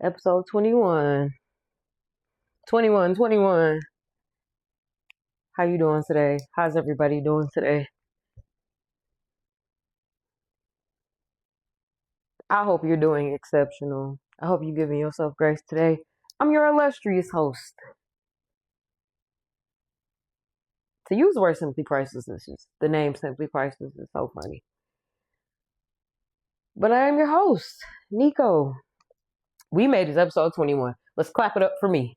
Episode 21. 21, 21. How you doing today? How's everybody doing today? I hope you're doing exceptional. I hope you're giving yourself grace today. I'm your illustrious host. To use the word simply priceless is just, the name simply priceless is so funny. But I am your host, Nico. We made it episode 21. Let's clap it up for me.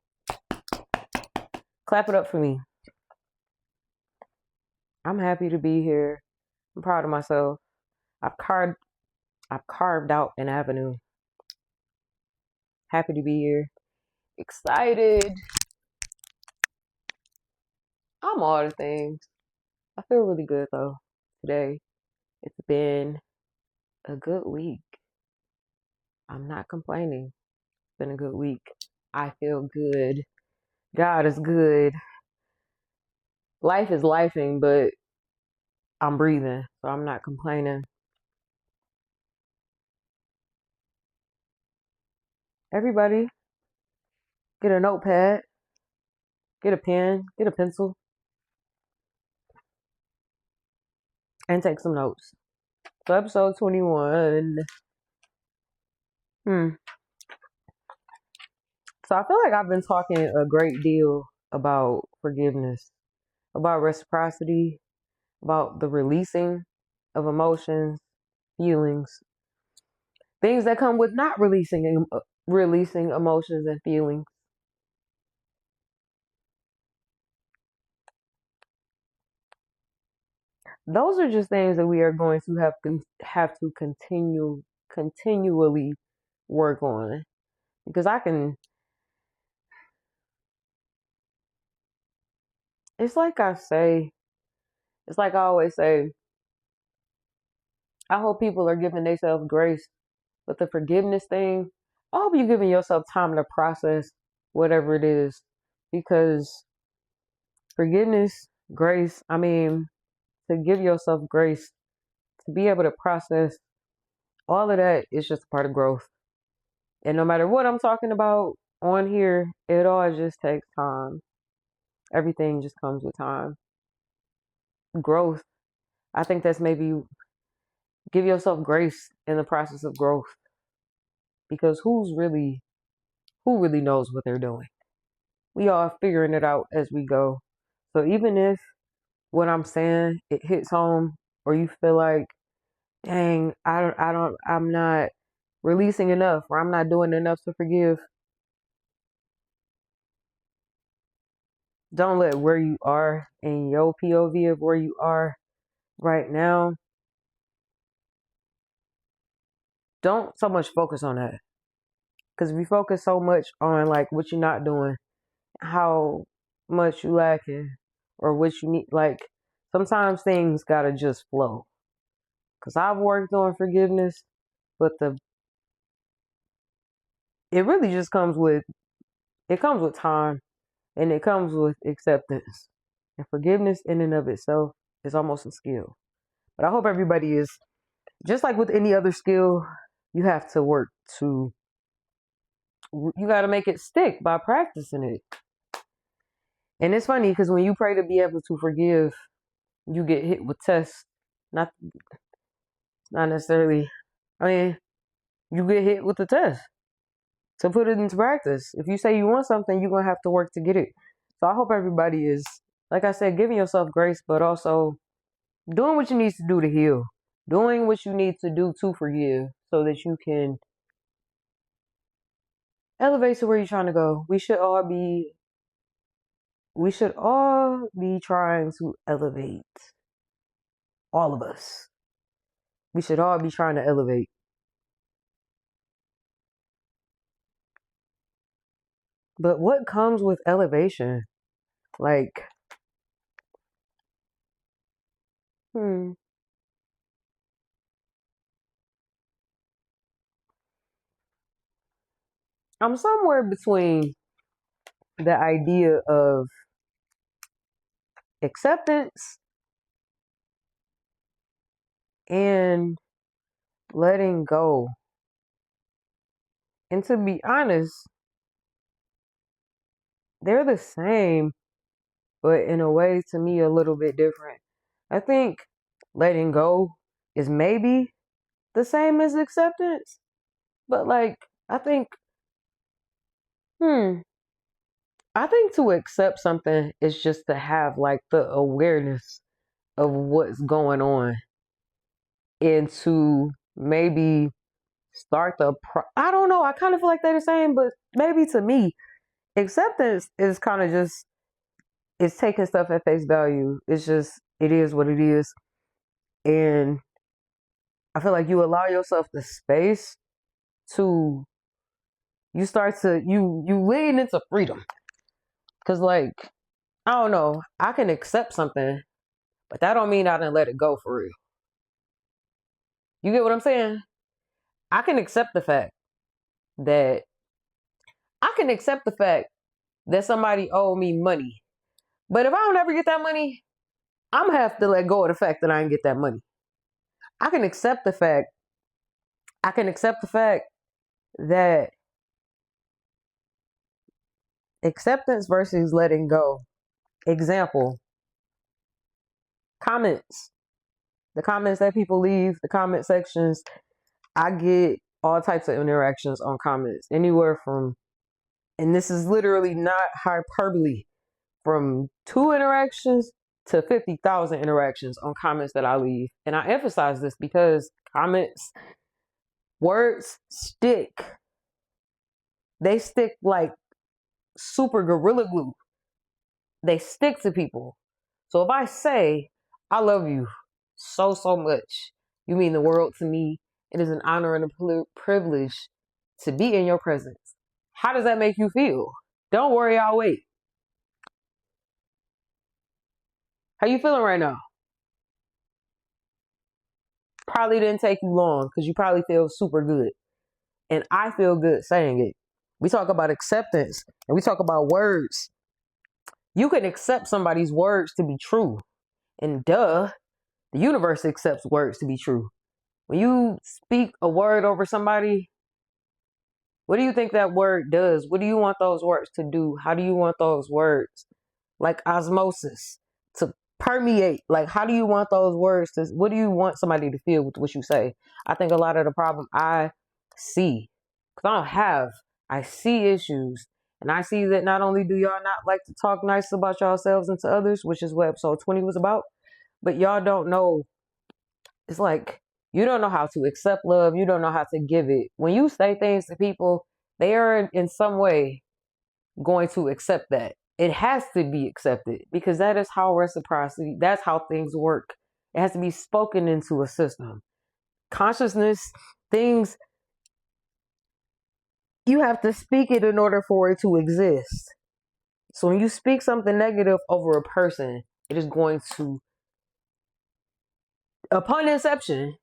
Clap it up for me. I'm happy to be here. I'm proud of myself. I've carved out an avenue. Happy to be here. Excited. I'm all the things. I feel really good though today. It's been a good week. I'm not complaining. It's been a good week. I feel good. God is good. Life is lifing, but I'm breathing, so I'm not complaining. Everybody, get a notepad, get a pen, get a pencil, and take some notes. So episode 21. So I feel like I've been talking a great deal about forgiveness, about reciprocity, about the releasing of emotions, feelings, things that come with not releasing emotions and feelings. Those are just things that we are going to have to continually work on, because it's like it's like I always say, I hope people are giving themselves grace. But the forgiveness thing, I hope you're giving yourself time to process whatever it is. Because forgiveness, grace, to give yourself grace, to be able to process all of that is just a part of growth. And no matter what I'm talking about on here, it all just takes time. Everything just comes with time. Growth, I think that's maybe give yourself grace in the process of growth. Because who really knows what they're doing? We are figuring it out as we go. So even if what I'm saying it hits home, or you feel like, dang, I'm not releasing enough, or I'm not doing enough to forgive, don't let where you are in your POV of where you are right now, don't so much focus on that. Because if you focus so much on like what you're not doing, how much you lacking, or what you need, like sometimes things gotta just flow. Because I've worked on forgiveness, but it really just comes with time, and it comes with acceptance. And forgiveness in and of itself is almost a skill. But I hope everybody is, just like with any other skill, you have to work to, you got to make it stick by practicing it. And it's funny because when you pray to be able to forgive, you get hit with tests. Not not necessarily. I mean, you get hit with the test to put it into practice. If you say you want something, you're gonna have to work to get it. So I hope everybody is, like I said, giving yourself grace, but also doing what you need to do to heal, doing what you need to do to forgive, so that you can elevate to where you're trying to go. We should all be trying to elevate. All of us. We should all be trying to elevate. But what comes with elevation? Like, hmm. I'm somewhere between the idea of acceptance and letting go. And to be honest, they're the same, but in a way, to me, a little bit different. I think letting go is maybe the same as acceptance, but like, I think, hmm, I think to accept something is just to have like the awareness of what's going on and to maybe start I don't know. I kind of feel like they're the same, but maybe to me, acceptance is kind of just it's taking stuff at face value. It's just it is what it is, and I feel like you allow yourself the space to you start to you lean into freedom because like I don't know, I can accept something, but that don't mean I didn't let it go for real. You get what I'm saying? I can accept the fact that I can accept the fact that somebody owe me money. But if I don't ever get that money, I'm gonna have to let go of the fact that I didn't get that money. I can accept the fact. I can accept the fact that acceptance versus letting go. Example, comments. The comments that people leave, the comment sections, I get all types of interactions on comments. Anywhere from, and this is literally not hyperbole, from 2 interactions to 50,000 interactions on comments that I leave. And I emphasize this because comments, words stick. They stick like super gorilla glue. They stick to people. So if I say, I love you so, so much, you mean the world to me, it is an honor and a privilege to be in your presence. How does that make you feel? Don't worry, I'll wait. How you feeling right now? Probably didn't take you long because you probably feel super good. And I feel good saying it. We talk about acceptance and we talk about words. You can accept somebody's words to be true. And duh, the universe accepts words to be true. When you speak a word over somebody, what do you think that word does? What do you want those words to do? How do you want those words, like osmosis, to permeate? Like, how do you want those words to, what do you want somebody to feel with what you say? I think a lot of the problem I see, because I see issues. And I see that not only do y'all not like to talk nice about yourselves and to others, which is what episode 20 was about, but y'all don't know. It's like you don't know how to accept love. You don't know how to give it. When you say things to people, they are in some way going to accept that. It has to be accepted because that is how reciprocity, that's how things work. It has to be spoken into a system. Consciousness, things, you have to speak it in order for it to exist. So when you speak something negative over a person, it is going to, upon inception,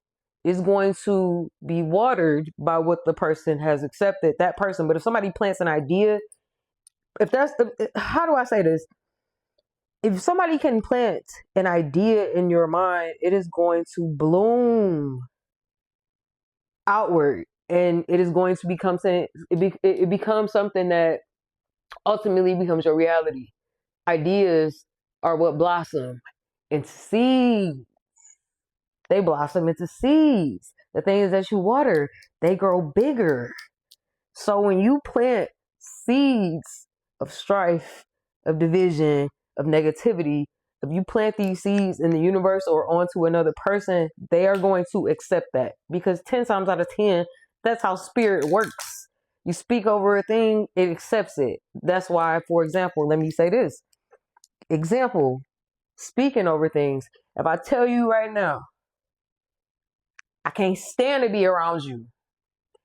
is going to be watered by what the person has accepted, that person. But if somebody plants an idea, if that's the, how do I say this? If somebody can plant an idea in your mind, it is going to bloom outward and it is going to become something, it becomes something that ultimately becomes your reality. Ideas are what blossom into seeds. They blossom into seeds. The things that you water, they grow bigger. So when you plant seeds of strife, of division, of negativity, if you plant these seeds in the universe or onto another person, they are going to accept that because 10 times out of 10, that's how spirit works. You speak over a thing, it accepts it. That's why, for example, let me say this. Example, speaking over things. If I tell you right now, I can't stand to be around you.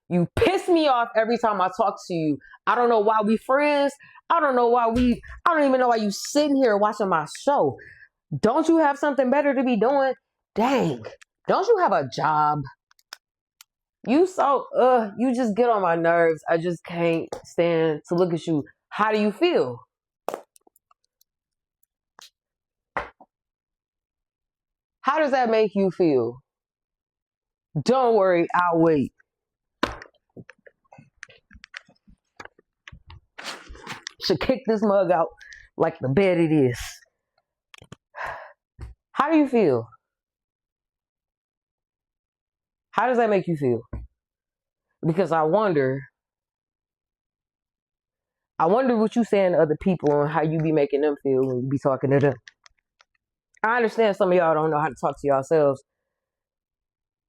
You piss me off every time I talk to you. I don't know why we friends. I don't even know why you sitting here watching my show. Don't you have something better to be doing? Dang. Don't you have a job? You just get on my nerves. I just can't stand to look at you. How do you feel? How does that make you feel? Don't worry, I'll wait. should kick this mug out like the bed it is. How do you feel? How does that make you feel? Because I wonder what you saying to other people and how you be making them feel when you be talking to them. I understand some of y'all don't know how to talk to yourselves,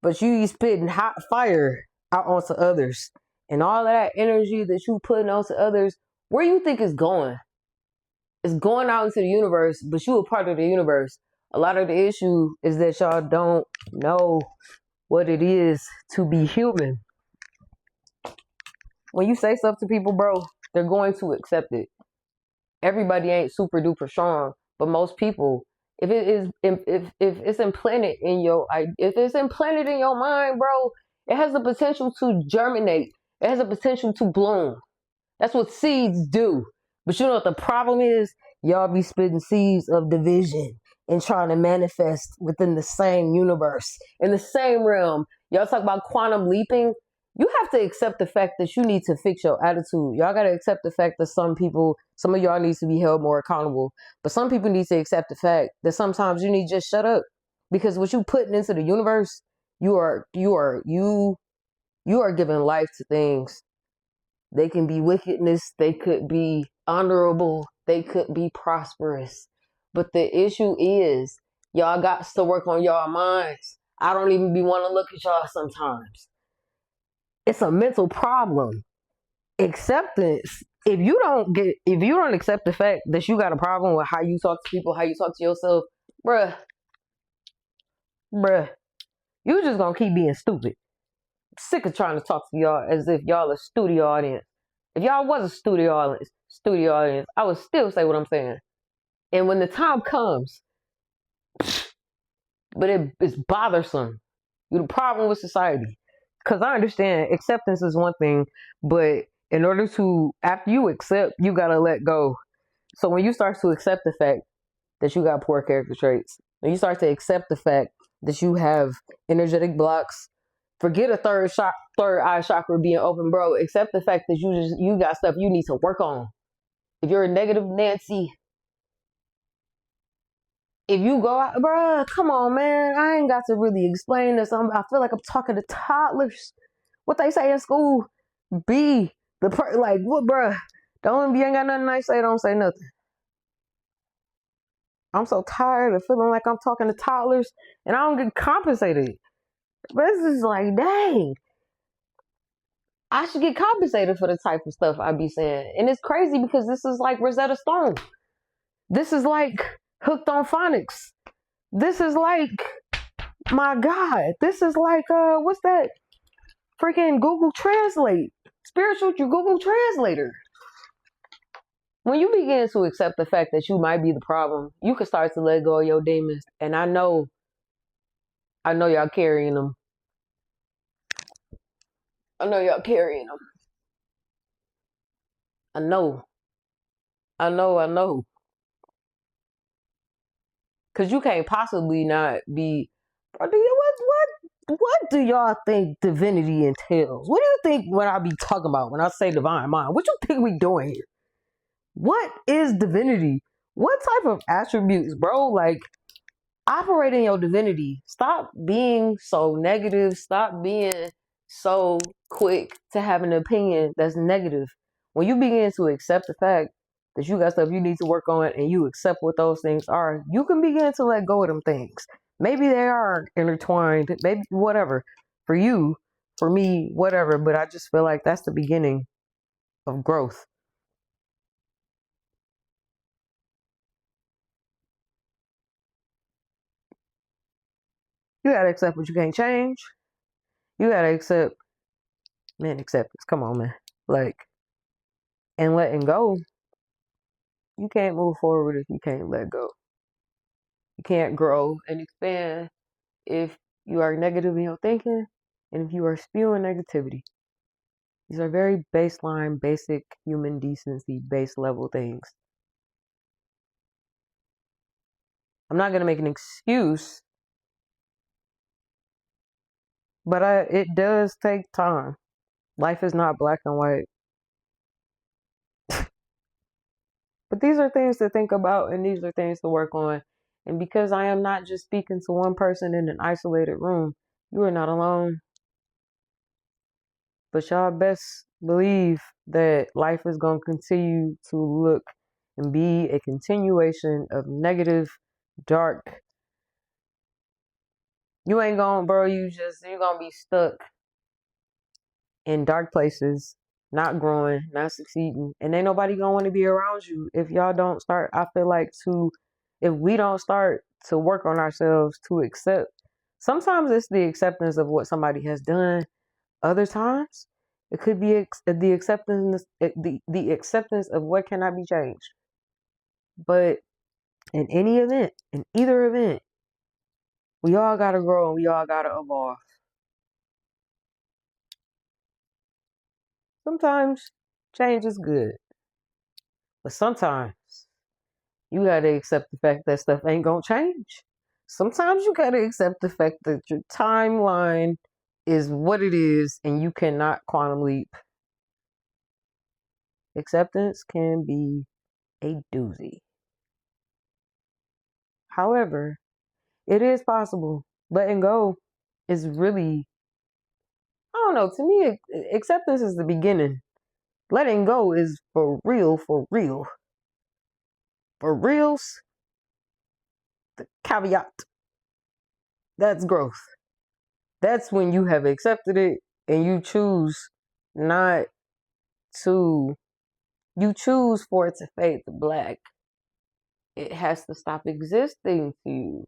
but you spitting hot fire out onto others. And all of that energy that you putting onto others, where you think it's going? It's going out into the universe, but you a part of the universe. A lot of the issue is that y'all don't know what it is to be human. When you say stuff to people, bro, they're going to accept it. Everybody ain't super duper strong, but most people, if it's implanted in your mind, bro, it has the potential to germinate. It has the potential to bloom. That's what seeds do. But you know what the problem is? Y'all be spitting seeds of division and trying to manifest within the same universe, in the same realm. Y'all talk about quantum leaping. You have to accept the fact that you need to fix your attitude. Y'all got to accept the fact that some of y'all needs to be held more accountable. But some people need to accept the fact that sometimes you need to just shut up. Because what you putting into the universe, you are giving life to things. They can be wickedness. They could be honorable. They could be prosperous. But the issue is, y'all got to work on y'all minds. I don't even be want to look at y'all sometimes. It's a mental problem. Acceptance. If you don't accept the fact that you got a problem with how you talk to people, how you talk to yourself, bruh, you just gonna keep being stupid. Sick of trying to talk to y'all as if y'all a studio audience. If y'all was a studio audience, I would still say what I'm saying. And when the time comes, but it's bothersome. You're the problem with society. Because I understand acceptance is one thing, but in order to, after you accept, you got to let go. So when you start to accept the fact that you got poor character traits, when you start to accept the fact that you have energetic blocks, forget a third eye chakra being open, bro. Accept the fact that you got stuff you need to work on. If you're a negative Nancy, if you go out, bro, come on, man. I ain't got to really explain this. I feel like I'm talking to toddlers. What they say in school, be like what, bro? Don't you ain't got nothing nice to say. Don't say nothing. I'm so tired of feeling like I'm talking to toddlers and I don't get compensated. But this is like, dang. I should get compensated for the type of stuff I be saying. And it's crazy because this is like Rosetta Stone. This is like Hooked on Phonics. This is like, my God, this is like, what's that? Freaking Google Translate. Spiritual Google Translator. When you begin to accept the fact that you might be the problem, you can start to let go of your demons. And I know y'all carrying them. I know y'all carrying them. I know. Cause you can't possibly not be. What do y'all think divinity entails? What do you think when I be talking about when I say divine mind? What you think we doing here? What is divinity? What type of attributes, bro? Like, operate in your divinity. Stop being so negative. Stop being so quick to have an opinion that's negative. When you begin to accept the fact that you got stuff you need to work on and you accept what those things are, you can begin to let go of them things. Maybe they are intertwined, maybe whatever. For you, for me, whatever. But I just feel like that's the beginning of growth. You gotta accept what you can't change. You gotta accept, man, acceptance. Come on, man. Like, and letting go. You can't move forward if you can't let go. You can't grow and expand if you are negative in your thinking and if you are spewing negativity. These are very baseline, basic human decency, base level things. I'm not going to make an excuse, but it does take time. Life is not black and white. But these are things to think about and these are things to work on. And because I am not just speaking to one person in an isolated room, you are not alone. But y'all best believe that life is going to continue to look and be a continuation of negative, dark. You ain't going, bro. You're going to be stuck in dark places, not growing, not succeeding. And ain't nobody going to want to be around you if y'all don't start. I feel like if we don't start to work on ourselves to accept, sometimes it's the acceptance of what somebody has done. Other times, it could be the acceptance of what cannot be changed. But in either event, we all gotta grow and we all gotta evolve. Sometimes change is good, but sometimes you gotta accept the fact that stuff ain't gonna change. Sometimes you gotta accept the fact that your timeline is what it is and you cannot quantum leap. Acceptance can be a doozy. However, it is possible. Letting go is really, I don't know, to me, acceptance is the beginning. Letting go is for real, for real. For reals, the caveat. That's growth. That's when you have accepted it and you choose not to, you choose for it to fade to black. It has to stop existing to you.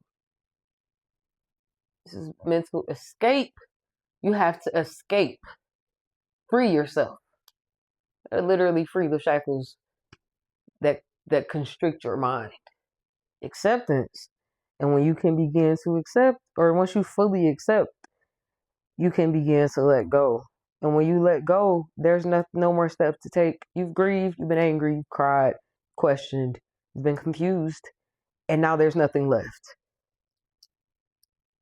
This is mental escape. You have to escape. Free yourself. Literally free the shackles that constrict your mind. Acceptance. And when you can begin to accept, or once you fully accept, you can begin to let go. And when you let go, there's no more steps to take. You've grieved, you've been angry, you've cried, questioned, you've been confused, and now there's nothing left.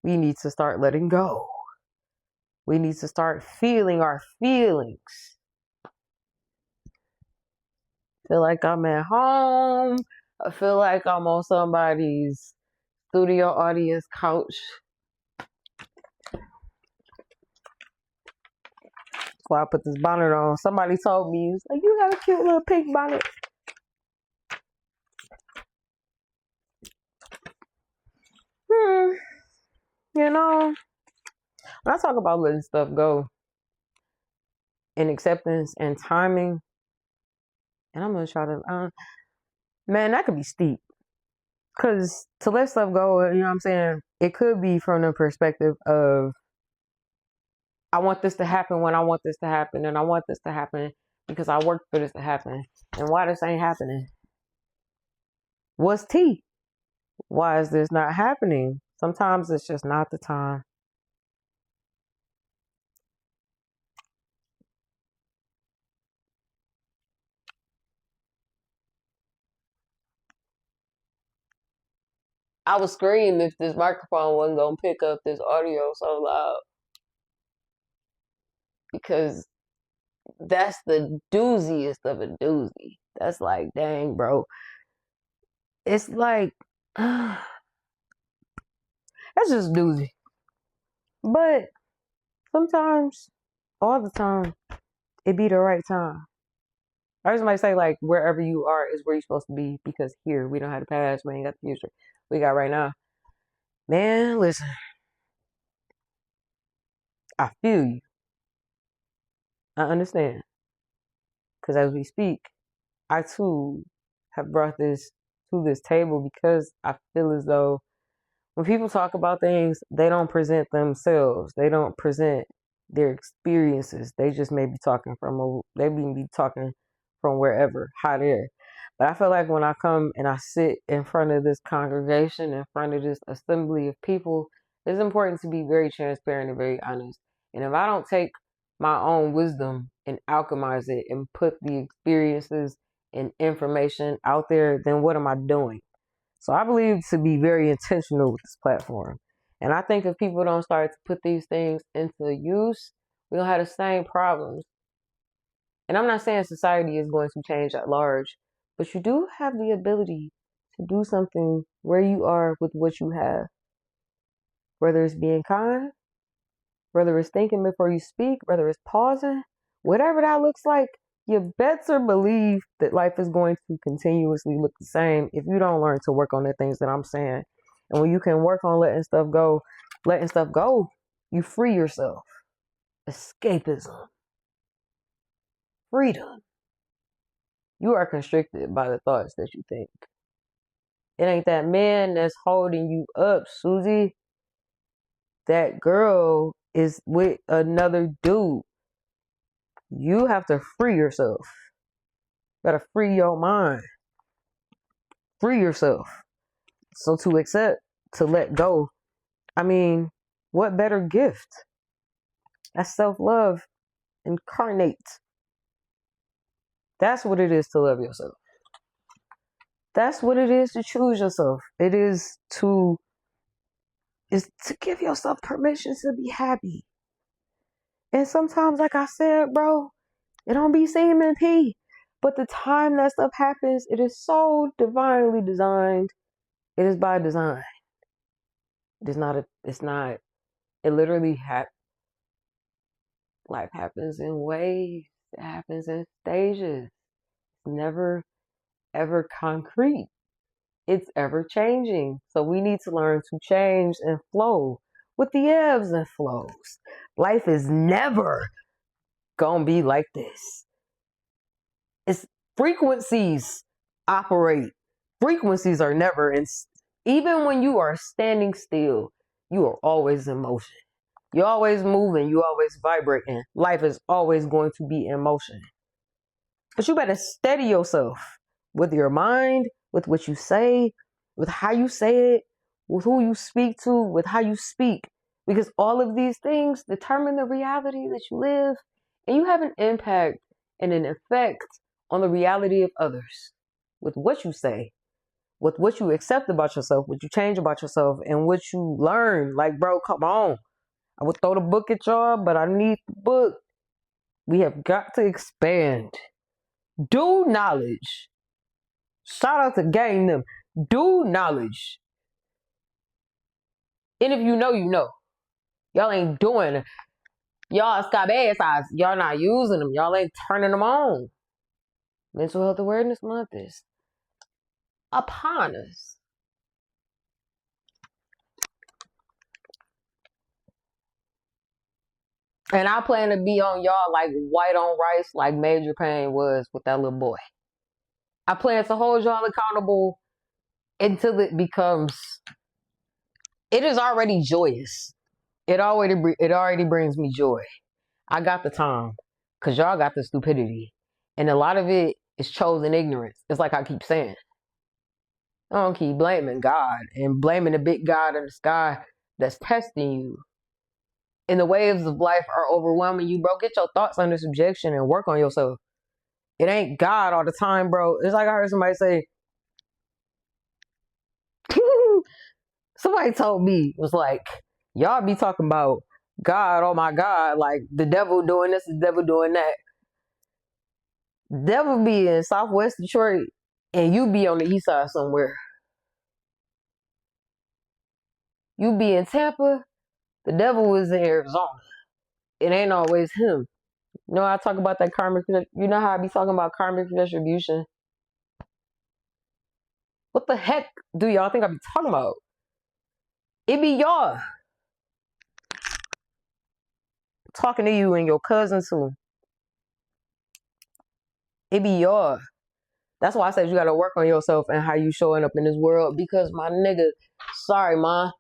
We need to start letting go. We need to start feeling our feelings. Feel like I'm at home. I feel like I'm on somebody's studio audience couch. That's why I put this bonnet on. Somebody told me, it's like, you got a cute little pink bonnet. You know, when I talk about letting stuff go and acceptance and timing, and I'm going to try to, man, that could be steep. Because to let stuff go, you know what I'm saying? It could be from the perspective of, I want this to happen when I want this to happen, and I want this to happen because I worked for this to happen. And why this ain't happening? What's T? Why is this not happening? Sometimes it's just not the time. I would scream if this microphone wasn't going to pick up this audio so loud. Because that's the dooziest of a doozy. That's like, dang, bro. It's like, that's just doozy. But sometimes, all the time, it be the right time. I just might say, like, wherever you are is where you're supposed to be, because here, we don't have the past, we ain't got the future. We got right now. Man, listen. I feel you. I understand. Because as we speak, I too have brought this to this table because I feel as though when people talk about things, they don't present themselves. They don't present their experiences. They just may be talking from wherever, hot air. But I feel like when I come and I sit in front of this congregation, in front of this assembly of people, it's important to be very transparent and very honest. And if I don't take my own wisdom and alchemize it and put the experiences and information out there, then what am I doing? So I believe to be very intentional with this platform. And I think if people don't start to put these things into use, we'll have the same problems. And I'm not saying society is going to change at large, But you do have the ability to do something where you are with what you have. Whether it's being kind, whether it's thinking before you speak, whether it's pausing, whatever that looks like, you better believe that life is going to continuously look the same if you don't learn to work on the things that I'm saying. And when you can work on letting stuff go, you free yourself. Escapism. Freedom. You are constricted by the thoughts that you think. It ain't that man that's holding you up, Susie. That girl is with another dude. You have to free yourself. You gotta free your mind. Free yourself. So to accept, to let go, I mean, what better gift? That's self-love incarnate. That's what it is to love yourself. That's what it is to choose yourself. It is to give yourself permission to be happy. And sometimes, like I said, bro, it don't be seeming P. But the time that stuff happens, it is so divinely designed. It is by design. It literally life happens in waves. It happens in stages. It's never, ever concrete. It's ever changing. So we need to learn to change and flow with the ebbs and flows. Life is never gonna be like this. It's frequencies operate. Frequencies are never even when you are standing still, you are always in motion. You're always moving, you're always vibrating. Life is always going to be in motion. But you better steady yourself with your mind, with what you say, with how you say it, with who you speak to, with how you speak. Because all of these things determine the reality that you live, and you have an impact and an effect on the reality of others with what you say, with what you accept about yourself, what you change about yourself, and what you learn. Like, bro, come on. I would throw the book at y'all, but I need the book. We have got to expand. Do knowledge. Shout out to Gang them. Do knowledge. And if you know, you know. Y'all ain't doing it. Y'all eyes. Y'all not using them. Y'all ain't turning them on. Mental Health Awareness Month is upon us. And I plan to be on y'all like white on rice, like Major Payne was with that little boy. I plan to hold y'all accountable until it becomes. It is already joyous. It already brings me joy. I got the time, cause y'all got the stupidity, and a lot of it is chosen ignorance. It's like I keep saying. I don't keep blaming God and blaming the big God in the sky that's testing you. And the waves of life are overwhelming you, bro. Get your thoughts under subjection and work on yourself. It ain't God all the time, bro. It's like I heard somebody say. Somebody told me, was like, y'all be talking about God, oh my God, like the devil doing this, the devil doing that. Devil be in Southwest Detroit and you be on the east side somewhere. You be in Tampa, the devil is in Arizona. It ain't always him. You know, I talk about that karmic, you know how I be talking about karmic retribution? What the heck do y'all think I be talking about? It be y'all. Talking to you and your cousins too. It be y'all. That's why I said you gotta work on yourself and how you showing up in this world. Because my nigga, sorry, ma,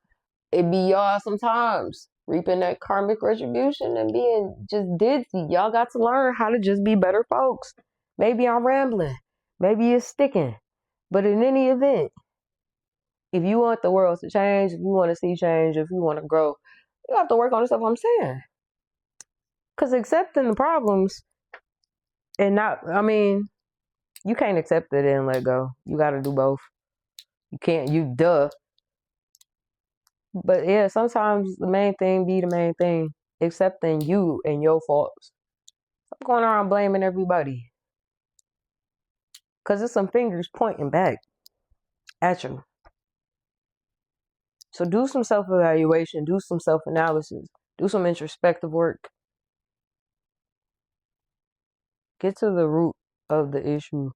it be y'all sometimes reaping that karmic retribution and being just ditzy. Y'all got to learn how to just be better folks. Maybe I'm rambling. Maybe it's sticking. But in any event, if you want the world to change, if you want to see change, if you want to grow, you have to work on the stuff I'm saying. Because accepting the problems and you can't accept it and let go. You got to do both. You can't, But yeah, sometimes the main thing be the main thing. Accepting you and your faults. Stop going around blaming everybody. Because it's some fingers pointing back at you. So do some self-evaluation, do some self-analysis, do some introspective work. Get to the root of the issue.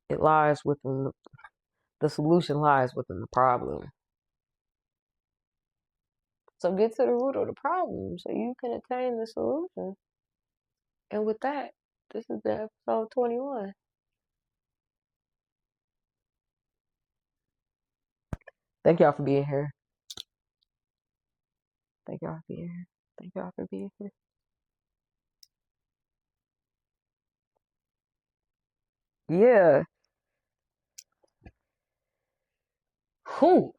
It lies within the solution lies within the problem. So get to the root of the problem so you can attain the solution. And with that, this is the episode 21. Thank y'all for being here. Thank y'all for being here. Thank y'all for being here. Yeah. Whew.